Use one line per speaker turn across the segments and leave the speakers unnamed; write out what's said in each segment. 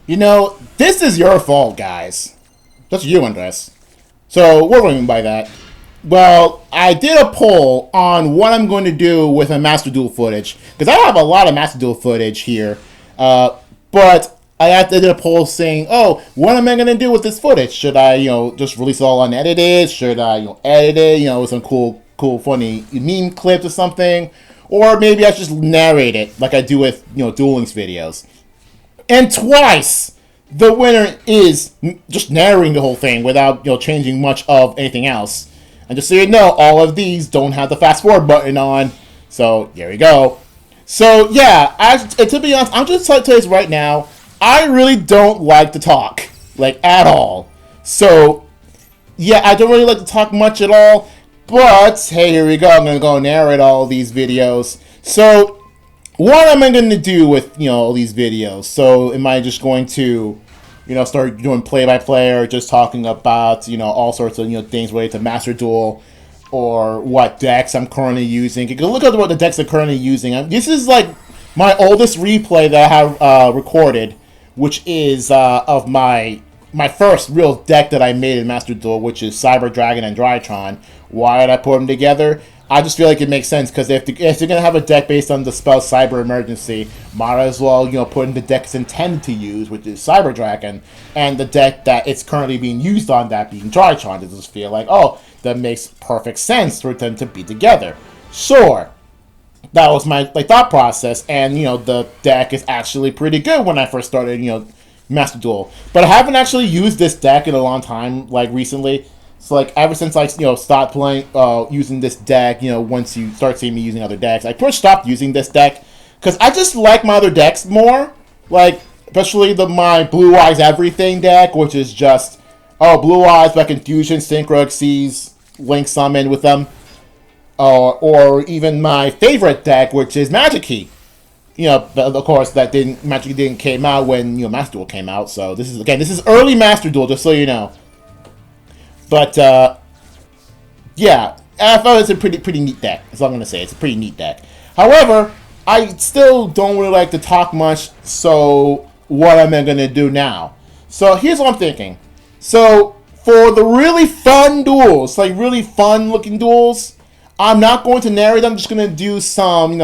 You know, this is your fault, guys. That's you, Andres. So, what do I mean by that? Well, I did a poll on what I'm going to do with my Master Duel footage. Because I have a lot of Master Duel footage here. But I did a poll saying, oh, what am I going to do with this footage? Should I, just release it all unedited? Should I, edit it, with some cool, funny meme clips or something? Or maybe I should just narrate it like I do with, Duel Links videos. And twice, the winner is just narrating the whole thing without, changing much of anything else. And just so you know, all of these don't have the fast forward button on. So, there we go. So, yeah, to be honest, I'm just telling you this right now. I really don't like to talk. Like, at all. So, yeah, I don't really like to talk much at all. But, hey, here we go. I'm going to go narrate all these videos. So, what am I going to do with, all these videos? So, am I just going to, start doing play-by-play or just talking about, all sorts of, things related to Master Duel or what decks I'm currently using? You can look at what the decks I'm currently using. This is, like, my oldest replay that I have recorded, which is of my first real deck that I made in Master Duel, which is Cyber Dragon and Drytron. Why did I put them together? I just feel like it makes sense, because if you're going to have a deck based on the spell Cyber Emergency, might as well, put in the deck it's intended to use, which is Cyber Dragon, and the deck that it's currently being used on, that being Drytron. It just feel like, oh, that makes perfect sense for them to be together. Sure. That was my thought process, and, the deck is actually pretty good when I first started, Master Duel. But I haven't actually used this deck in a long time, recently. So, ever since I, stopped playing, using this deck, once you start seeing me using other decks, I pretty much stopped using this deck, because I just like my other decks more, especially my Blue Eyes Everything deck, which is just, Blue Eyes, by Confusion, Synchro Xyz, Link Summon with them, or even my favorite deck, which is Magic Key. Of course, Magic Key didn't came out when, Master Duel came out, so this is early Master Duel, just so you know. But, yeah, I thought it's a pretty neat deck. That's all I'm going to say. It's a pretty neat deck. However, I still don't really like to talk much, so what am I going to do now? So here's what I'm thinking. So, for the really fun duels, really fun-looking duels, I'm not going to narrate them. I'm just going to do some,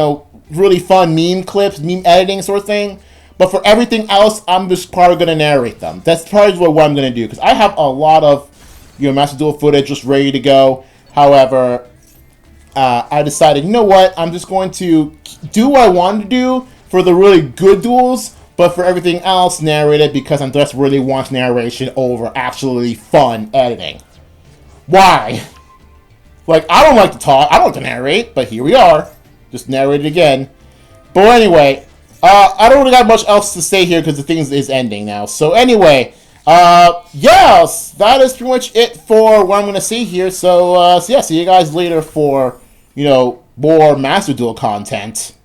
really fun meme clips, meme editing sort of thing. But for everything else, I'm just probably going to narrate them. That's probably what I'm going to do, because I have a lot of Master Duel footage just ready to go. However, I decided, you know what? I'm just going to do what I wanted to do for the really good duels, but for everything else, narrate it, because Andres really wants narration over actually fun editing. Why? I don't like to talk. I don't like to narrate, but here we are. Just narrate it again. But anyway, I don't really got much else to say here, because the thing is ending now. So anyway, yes, that is pretty much it for what I'm going to see here. So yeah, see you guys later for, more Master Duel content.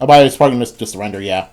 Oh, by the way, it's probably just render, yeah.